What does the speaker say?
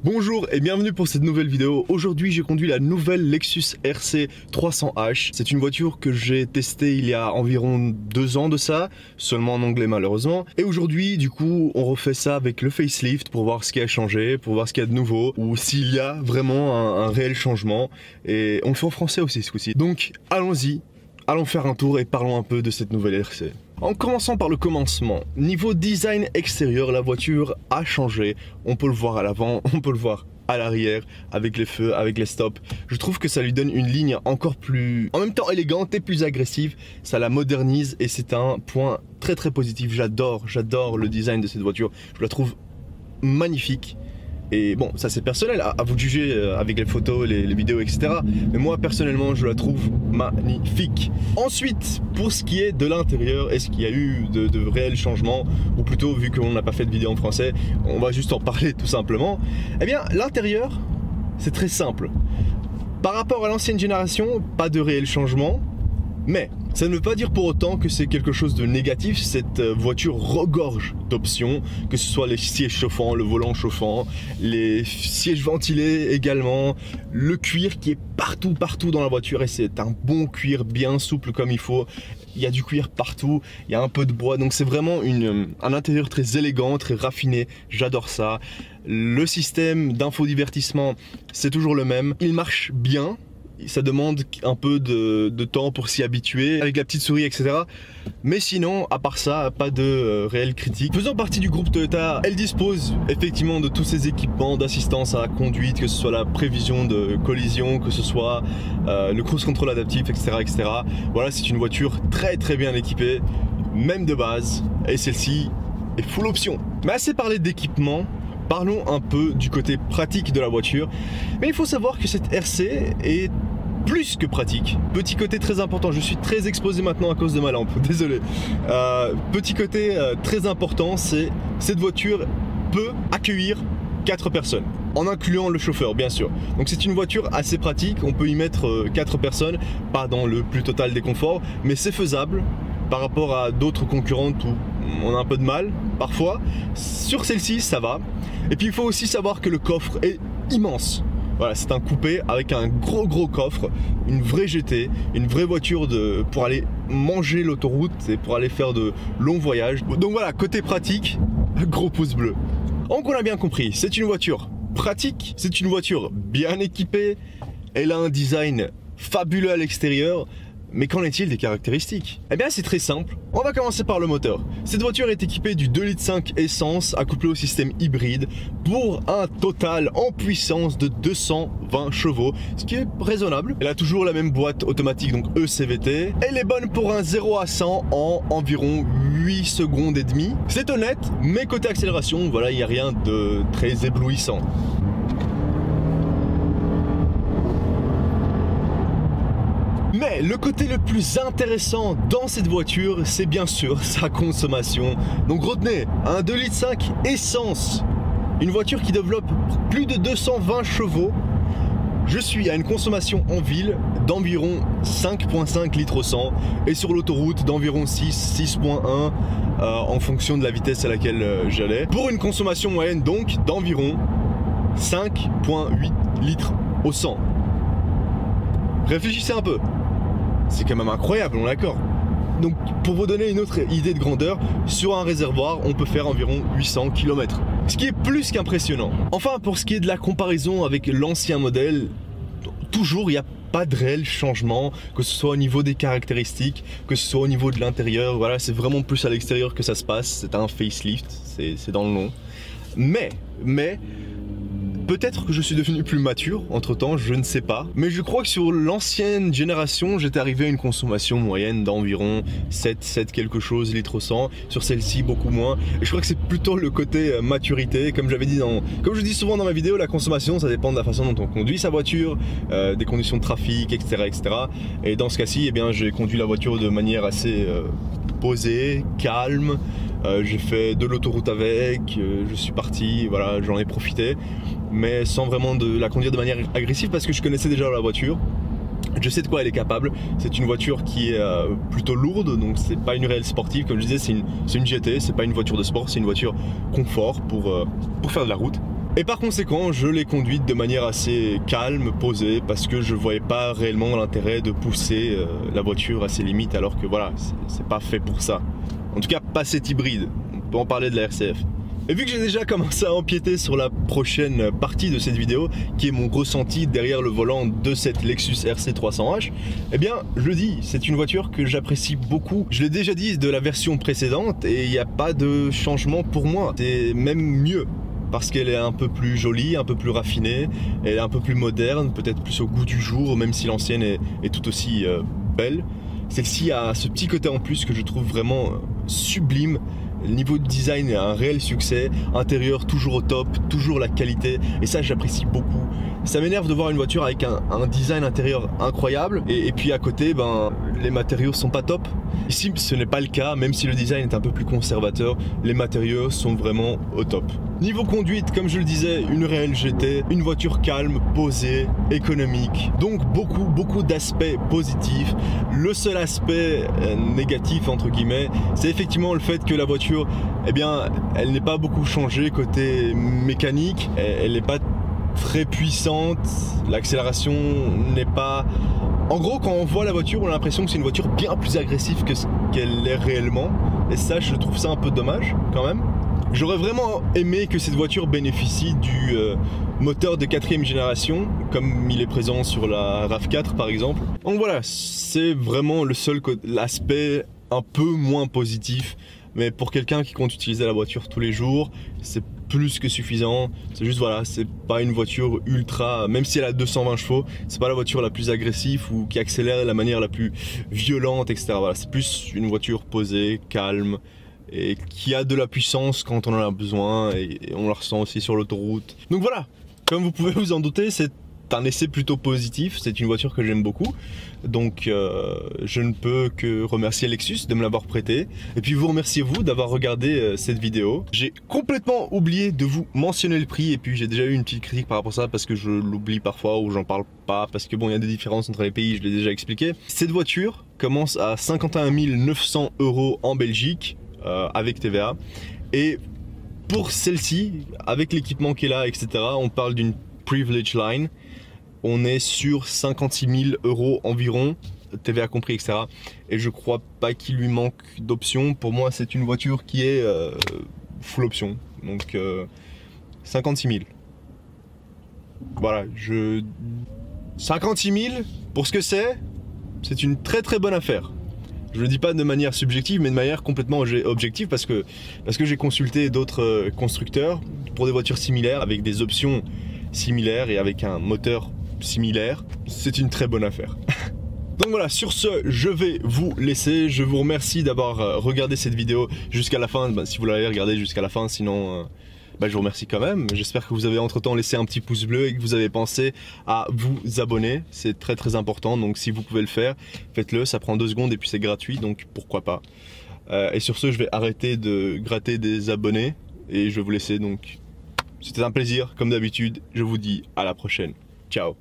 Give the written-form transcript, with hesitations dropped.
Bonjour et bienvenue pour cette nouvelle vidéo. Aujourd'hui j'ai conduit la nouvelle Lexus RC 300H. C'est une voiture que j'ai testée il y a environ 2 ans de ça, seulement en anglais malheureusement. Et aujourd'hui du coup on refait ça avec le facelift pour voir ce qui a changé, pour voir ce qu'il y a de nouveau, ou s'il y a vraiment un réel changement. Et on le fait en français aussi ce coup-ci. Donc allons-y, allons faire un tour et parlons un peu de cette nouvelle RC. En commençant par le commencement, niveau design extérieur, la voiture a changé. On peut le voir à l'avant, on peut le voir à l'arrière, avec les feux, avec les stops. Je trouve que ça lui donne une ligne encore plus, en même temps élégante et plus agressive. Ça la modernise et c'est un point très positif. J'adore le design de cette voiture. Je la trouve magnifique. Et bon, ça c'est personnel, à vous de juger avec les photos, les vidéos, etc. Mais moi personnellement, je la trouve magnifique. Ensuite, pour ce qui est de l'intérieur, est-ce qu'il y a eu de réels changements? Ou plutôt, vu qu'on n'a pas fait de vidéo en français, on va juste en parler tout simplement. Eh bien, l'intérieur, c'est très simple. Par rapport à l'ancienne génération, pas de réels changements. Mais ça ne veut pas dire pour autant que c'est quelque chose de négatif. Cette voiture regorge d'options, que ce soit les sièges chauffants, le volant chauffant, les sièges ventilés également, le cuir qui est partout dans la voiture et c'est un bon cuir bien souple comme il faut. Il y a du cuir partout, il y a un peu de bois, donc c'est vraiment un intérieur très élégant, très raffiné, j'adore ça. Le système d'infodivertissement, c'est toujours le même, il marche bien. Ça demande un peu de temps pour s'y habituer avec la petite souris, etc. Mais sinon, à part ça, pas de réelle critique. Faisant partie du groupe Toyota, elle dispose effectivement de tous ces équipements d'assistance à la conduite, que ce soit la prévision de collision, que ce soit le cruise control adaptif, etc. Voilà, c'est une voiture très bien équipée, même de base, et celle-ci est full option. Mais assez parlé d'équipement. Parlons un peu du côté pratique de la voiture. Mais il faut savoir que cette RC est plus que pratique. Petit côté très important, je suis très exposé maintenant à cause de ma lampe, désolé. Petit côté très important, c'est cette voiture peut accueillir 4 personnes, en incluant le chauffeur bien sûr. Donc c'est une voiture assez pratique, on peut y mettre 4 personnes, pas dans le plus total des conforts, mais c'est faisable. Par rapport à d'autres concurrentes où on a un peu de mal parfois, sur celle-ci ça va. Et puis il faut aussi savoir que le coffre est immense. Voilà, c'est un coupé avec un gros coffre, une vraie GT, une vraie voiture pour aller manger l'autoroute et pour aller faire de longs voyages. Donc voilà, côté pratique, gros pouce bleu. Donc on a bien compris, c'est une voiture pratique, c'est une voiture bien équipée, elle a un design fabuleux à l'extérieur. Mais qu'en est-il des caractéristiques? Eh bien c'est très simple, on va commencer par le moteur. Cette voiture est équipée du 2,5 litres essence accouplé au système hybride pour un total en puissance de 220 chevaux, ce qui est raisonnable. Elle a toujours la même boîte automatique, donc ECVT. Elle est bonne pour un 0 à 100 en environ 8 secondes et demie. C'est honnête, mais côté accélération, voilà, il n'y a rien de très éblouissant. Mais le côté le plus intéressant dans cette voiture, c'est bien sûr sa consommation. Donc retenez, un 2,5 litres essence, une voiture qui développe plus de 220 chevaux. Je suis à une consommation en ville d'environ 5,5 litres au 100 et sur l'autoroute d'environ 6,1 en fonction de la vitesse à laquelle j'allais. Pour une consommation moyenne donc d'environ 5,8 litres au 100. Réfléchissez un peu. C'est quand même incroyable, on est d'accord. Donc pour vous donner une autre idée de grandeur, sur un réservoir on peut faire environ 800 km. Ce qui est plus qu'impressionnant. Enfin pour ce qui est de la comparaison avec l'ancien modèle, toujours il n'y a pas de réel changement, que ce soit au niveau des caractéristiques, que ce soit au niveau de l'intérieur. Voilà, c'est vraiment plus à l'extérieur que ça se passe, c'est un facelift, c'est dans le nom. Mais peut-être que je suis devenu plus mature entre temps, je ne sais pas. Mais je crois que sur l'ancienne génération, j'étais arrivé à une consommation moyenne d'environ 7 quelque chose litres au 100. Sur celle-ci, beaucoup moins. Et je crois que c'est plutôt le côté maturité. Comme j'avais dit comme je dis souvent dans ma vidéo, la consommation, ça dépend de la façon dont on conduit sa voiture, des conditions de trafic, etc. Et dans ce cas-ci, eh bien, j'ai conduit la voiture de manière assez posée, calme. J'ai fait de l'autoroute avec, je suis parti, voilà, j'en ai profité, mais sans vraiment la conduire de manière agressive parce que je connaissais déjà la voiture. Je sais de quoi elle est capable. C'est une voiture qui est plutôt lourde, donc c'est pas une réelle sportive. Comme je disais, c'est une GT, c'est pas une voiture de sport, c'est une voiture confort pour faire de la route. Et par conséquent, je l'ai conduite de manière assez calme, posée, parce que je voyais pas réellement l'intérêt de pousser la voiture à ses limites, alors que voilà, c'est pas fait pour ça. En tout cas, pas cet hybride. On peut en parler de la RCF. Et vu que j'ai déjà commencé à empiéter sur la prochaine partie de cette vidéo, qui est mon ressenti derrière le volant de cette Lexus RC 300H, eh bien, je le dis, c'est une voiture que j'apprécie beaucoup. Je l'ai déjà dit de la version précédente, et il n'y a pas de changement pour moi. C'est même mieux, parce qu'elle est un peu plus jolie, un peu plus raffinée, elle est un peu plus moderne, peut-être plus au goût du jour, même si l'ancienne est tout aussi belle. Celle-ci a ce petit côté en plus que je trouve vraiment sublime. Le niveau de design est un réel succès, intérieur toujours au top, toujours la qualité, et ça j'apprécie beaucoup. Ça m'énerve de voir une voiture avec un design intérieur incroyable, et puis à côté, ben, les matériaux sont pas top. Ici ce n'est pas le cas, même si le design est un peu plus conservateur, les matériaux sont vraiment au top. Niveau conduite, comme je le disais, une réelle GT, une voiture calme, posée, économique, donc beaucoup d'aspects positifs. Le seul aspect négatif entre guillemets, c'est effectivement le fait que la voiture, eh bien, elle n'est pas beaucoup changée côté mécanique, elle n'est pas très puissante, l'accélération n'est pas... En gros, quand on voit la voiture, on a l'impression que c'est une voiture bien plus agressive que ce qu'elle est réellement, et ça, je trouve ça un peu dommage quand même. J'aurais vraiment aimé que cette voiture bénéficie du moteur de 4ème génération, comme il est présent sur la RAV4 par exemple. Donc voilà, c'est vraiment le seul l'aspect un peu moins positif, mais pour quelqu'un qui compte utiliser la voiture tous les jours, c'est plus que suffisant. C'est juste voilà, c'est pas une voiture ultra, même si elle a 220 chevaux, c'est pas la voiture la plus agressive ou qui accélère de la manière la plus violente, etc. Voilà, c'est plus une voiture posée, calme, et qui a de la puissance quand on en a besoin, et on la ressent aussi sur l'autoroute. Donc voilà, comme vous pouvez vous en douter, c'est un essai plutôt positif, c'est une voiture que j'aime beaucoup, donc je ne peux que remercier Lexus de me l'avoir prêté, et puis vous remerciez vous d'avoir regardé cette vidéo. J'ai complètement oublié de vous mentionner le prix, et puis j'ai déjà eu une petite critique par rapport à ça, parce que je l'oublie parfois, ou j'en parle pas, parce que bon, il y a des différences entre les pays, je l'ai déjà expliqué. Cette voiture commence à 51 900 € en Belgique, avec TVA, et pour celle-ci, avec l'équipement qu'elle a, etc., on parle d'une Privilege Line. On est sur 56 000 € environ, TVA compris, etc. Et je crois pas qu'il lui manque d'options. Pour moi, c'est une voiture qui est full option. Donc 56 000. Voilà, 56 000, pour ce que c'est une très bonne affaire. Je le dis pas de manière subjective, mais de manière complètement objective, parce que j'ai consulté d'autres constructeurs pour des voitures similaires, avec des options similaires et avec un moteur similaire. C'est une très bonne affaire. Donc voilà, sur ce, je vais vous laisser. Je vous remercie d'avoir regardé cette vidéo jusqu'à la fin. Si vous l'avez regardé jusqu'à la fin, sinon je vous remercie quand même. J'espère que vous avez entre temps laissé un petit pouce bleu et que vous avez pensé à vous abonner. C'est très important, donc si vous pouvez le faire, faites-le. Ça prend 2 secondes et puis c'est gratuit, donc pourquoi pas. Et sur ce, je vais arrêter de gratter des abonnés et je vais vous laisser. Donc c'était un plaisir comme d'habitude. Je vous dis à la prochaine. Ciao.